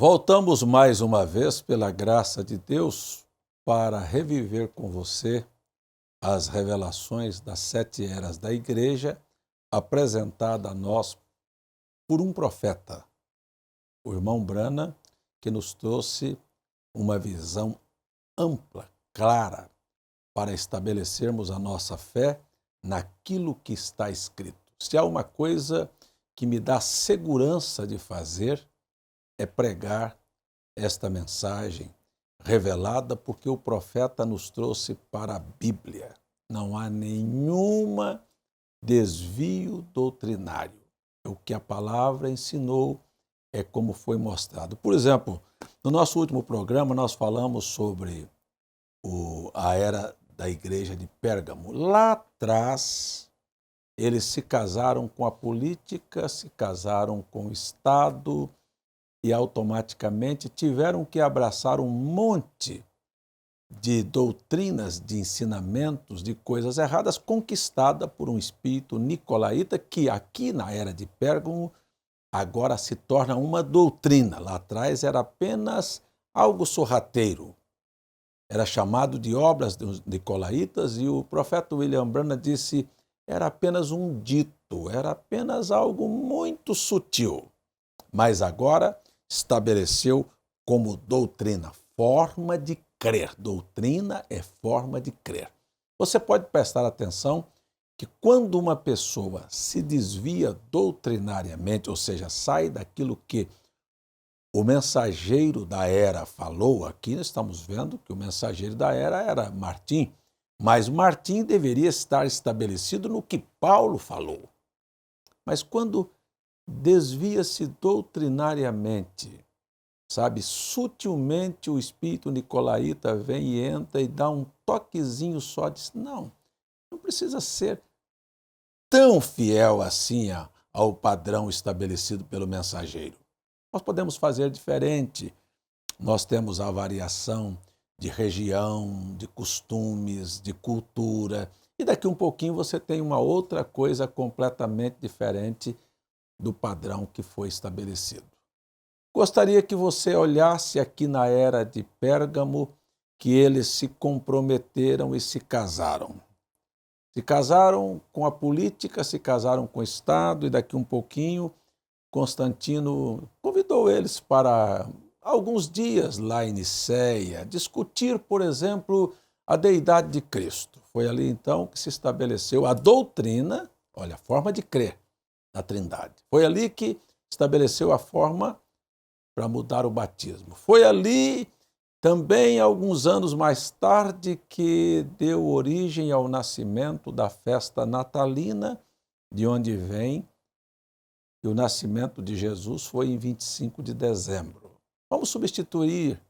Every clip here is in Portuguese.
Voltamos mais uma vez, pela graça de Deus, para reviver com você as revelações das 7 eras da igreja, apresentada a nós por um profeta, o irmão Branham, que nos trouxe uma visão ampla, clara, para estabelecermos a nossa fé naquilo que está escrito. Se há uma coisa que me dá segurança de fazer, é pregar esta mensagem revelada, porque o profeta nos trouxe para a Bíblia. Não há nenhum desvio doutrinário. O que a palavra ensinou é como foi mostrado. Por exemplo, no nosso último programa nós falamos sobre a era da igreja de Pérgamo. Lá atrás, eles se casaram com a política, se casaram com o Estado, e automaticamente tiveram que abraçar um monte de doutrinas, de ensinamentos, de coisas erradas, conquistada por um espírito nicolaíta, que aqui na era de Pérgamo agora se torna uma doutrina. Lá atrás era apenas algo sorrateiro. Era chamado de obras dos nicolaítas, e o profeta William Branham disse era apenas um dito, era apenas algo muito sutil. Mas agora estabeleceu como doutrina, forma de crer. Doutrina é forma de crer. Você pode prestar atenção que quando uma pessoa se desvia doutrinariamente, ou seja, sai daquilo que o mensageiro da era falou, aqui nós estamos vendo que o mensageiro da era Martim, mas Martim deveria estar estabelecido no que Paulo falou. Mas quando desvia-se doutrinariamente, sabe, sutilmente o espírito nicolaíta vem e entra e dá um toquezinho só, diz, não precisa ser tão fiel assim ao padrão estabelecido pelo mensageiro. Nós podemos fazer diferente. Nós temos a variação de região, de costumes, de cultura, e daqui um pouquinho você tem uma outra coisa completamente diferente do padrão que foi estabelecido. Gostaria que você olhasse aqui na era de Pérgamo, que eles se comprometeram e se casaram. Se casaram com a política, se casaram com o Estado, e daqui um pouquinho Constantino convidou eles para alguns dias lá em Nicéia, discutir, por exemplo, a deidade de Cristo. Foi ali então que se estabeleceu a doutrina, olha, a forma de crer na Trindade. Foi ali que estabeleceu a forma para mudar o batismo. Foi ali também, alguns anos mais tarde, que deu origem ao nascimento da festa natalina, de onde vem que o nascimento de Jesus foi em 25 de dezembro. Vamos substituir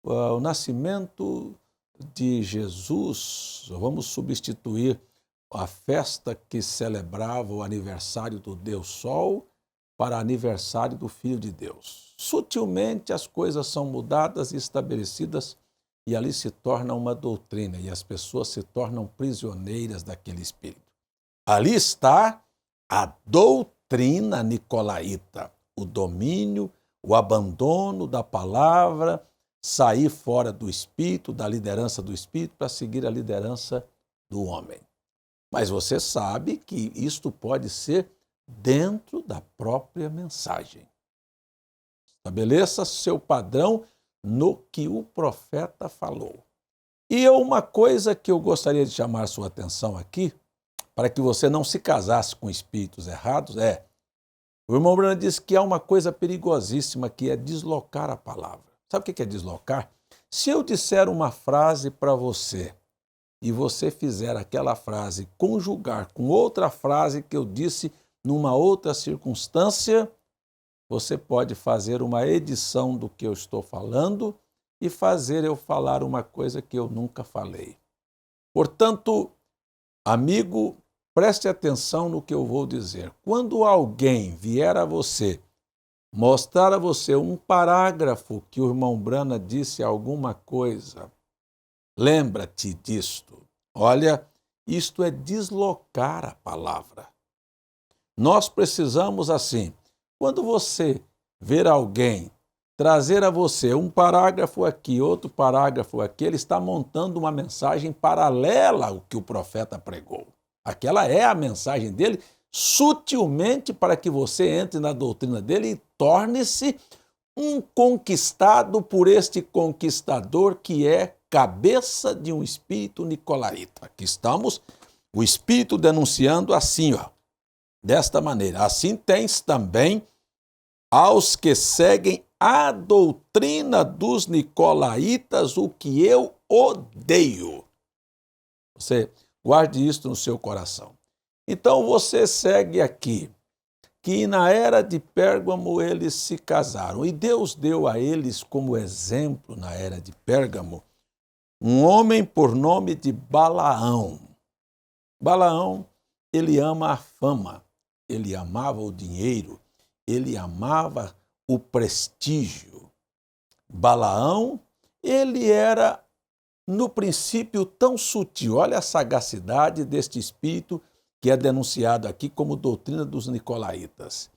o nascimento de Jesus, vamos substituir a festa que celebrava o aniversário do Deus Sol para aniversário do Filho de Deus. Sutilmente as coisas são mudadas e estabelecidas, e ali se torna uma doutrina, e as pessoas se tornam prisioneiras daquele espírito. Ali está a doutrina nicolaíta, o domínio, o abandono da palavra, sair fora do espírito, da liderança do espírito, para seguir a liderança do homem. Mas você sabe que isto pode ser dentro da própria mensagem. Estabeleça seu padrão no que o profeta falou. E uma coisa que eu gostaria de chamar a sua atenção aqui, para que você não se casasse com espíritos errados, o irmão Branham disse que há uma coisa perigosíssima, que é deslocar a palavra. Sabe o que é deslocar? Se eu disser uma frase para você, e você fizer aquela frase conjugar com outra frase que eu disse numa outra circunstância, você pode fazer uma edição do que eu estou falando e fazer eu falar uma coisa que eu nunca falei. Portanto, amigo, preste atenção no que eu vou dizer. Quando alguém vier a você, mostrar a você um parágrafo que o irmão Branham disse alguma coisa, lembra-te disto. Olha, isto é deslocar a palavra. Nós precisamos assim, quando você ver alguém trazer a você um parágrafo aqui, outro parágrafo aqui, ele está montando uma mensagem paralela ao que o profeta pregou. Aquela é a mensagem dele, sutilmente para que você entre na doutrina dele e torne-se um conquistado por este conquistador que é cabeça de um espírito nicolaíta. Aqui estamos, o espírito denunciando assim, ó, desta maneira. Assim tens também aos que seguem a doutrina dos nicolaítas, o que eu odeio. Você guarde isto no seu coração. Então você segue aqui, que na era de Pérgamo eles se casaram. E Deus deu a eles como exemplo, na era de Pérgamo, um homem por nome de Balaão. Balaão, ele ama a fama, ele amava o dinheiro, ele amava o prestígio. Balaão, ele era, no princípio, tão sutil. Olha a sagacidade deste espírito que é denunciado aqui como doutrina dos nicolaítas.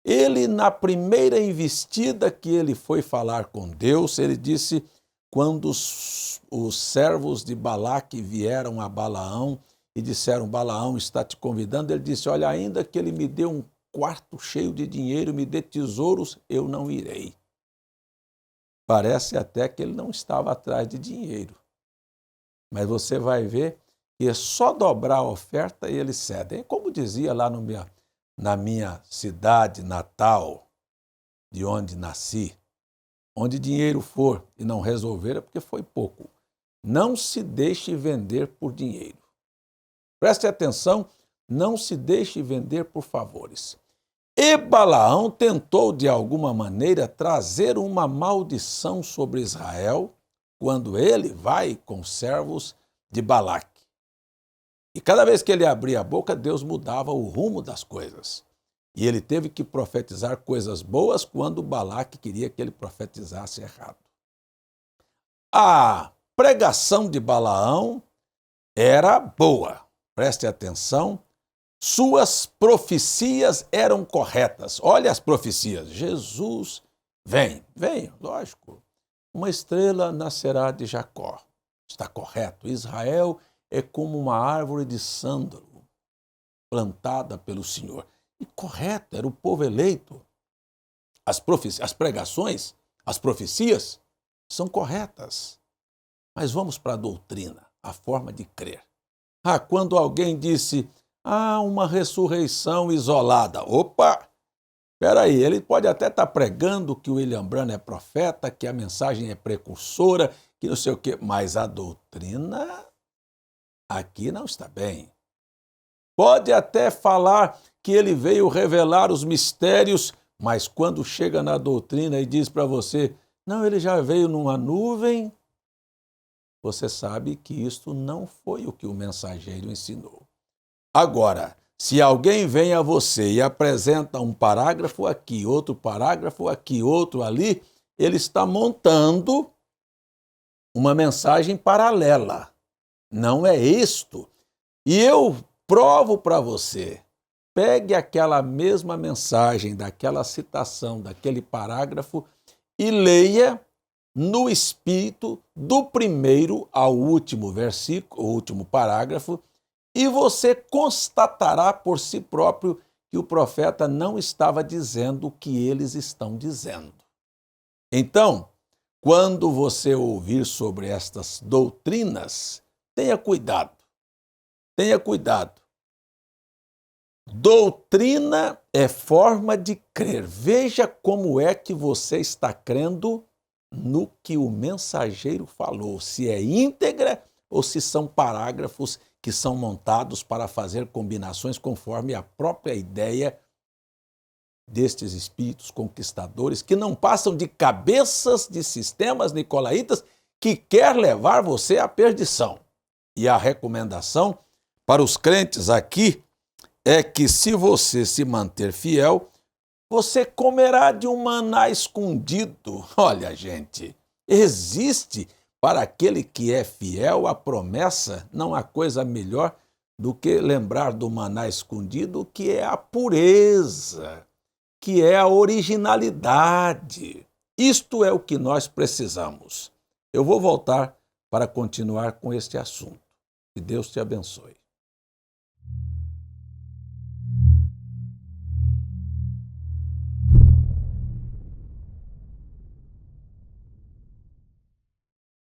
Ele, na primeira investida que ele foi falar com Deus, ele disse, quando os servos de Balaque vieram a Balaão e disseram, Balaão está te convidando, ele disse, olha, ainda que ele me dê um quarto cheio de dinheiro, me dê tesouros, eu não irei. Parece até que ele não estava atrás de dinheiro. Mas você vai ver que é só dobrar a oferta e eles cedem. Como dizia lá na minha cidade natal, de onde nasci, onde dinheiro for e não resolver é porque foi pouco. Não se deixe vender por dinheiro. Preste atenção, não se deixe vender por favores. E Balaão tentou, de alguma maneira, trazer uma maldição sobre Israel quando ele vai com os servos de Balaque. E cada vez que ele abria a boca, Deus mudava o rumo das coisas. E ele teve que profetizar coisas boas quando Balaque queria que ele profetizasse errado. A pregação de Balaão era boa. Preste atenção, suas profecias eram corretas. Olha as profecias. Jesus vem, lógico. Uma estrela nascerá de Jacó. Está correto. Israel é como uma árvore de sândalo plantada pelo Senhor. E correto, era o povo eleito. As pregações, as profecias são corretas. Mas vamos para a doutrina, a forma de crer. Quando alguém disse, uma ressurreição isolada. Opa! Espera aí, ele pode até estar pregando que o William Branham é profeta, que a mensagem é precursora, que não sei o quê, mas a doutrina aqui não está bem. Pode até falar que ele veio revelar os mistérios, mas quando chega na doutrina e diz para você, não, ele já veio numa nuvem, você sabe que isto não foi o que o mensageiro ensinou. Agora, se alguém vem a você e apresenta um parágrafo aqui, outro ali, ele está montando uma mensagem paralela. Não é isto. E eu provo para você. Pegue aquela mesma mensagem, daquela citação, daquele parágrafo e leia no espírito do primeiro ao último versículo, o último parágrafo, e você constatará por si próprio que o profeta não estava dizendo o que eles estão dizendo. Então, quando você ouvir sobre estas doutrinas, tenha cuidado. Tenha cuidado. Doutrina é forma de crer. Veja como é que você está crendo no que o mensageiro falou, se é íntegra ou se são parágrafos que são montados para fazer combinações conforme a própria ideia destes espíritos conquistadores que não passam de cabeças de sistemas nicolaítas que quer levar você à perdição. E a recomendação para os crentes aqui é que se você se manter fiel, você comerá de um maná escondido. Olha, gente, existe para aquele que é fiel a promessa, não há coisa melhor do que lembrar do maná escondido, que é a pureza, que é a originalidade. Isto é o que nós precisamos. Eu vou voltar para continuar com este assunto. Que Deus te abençoe.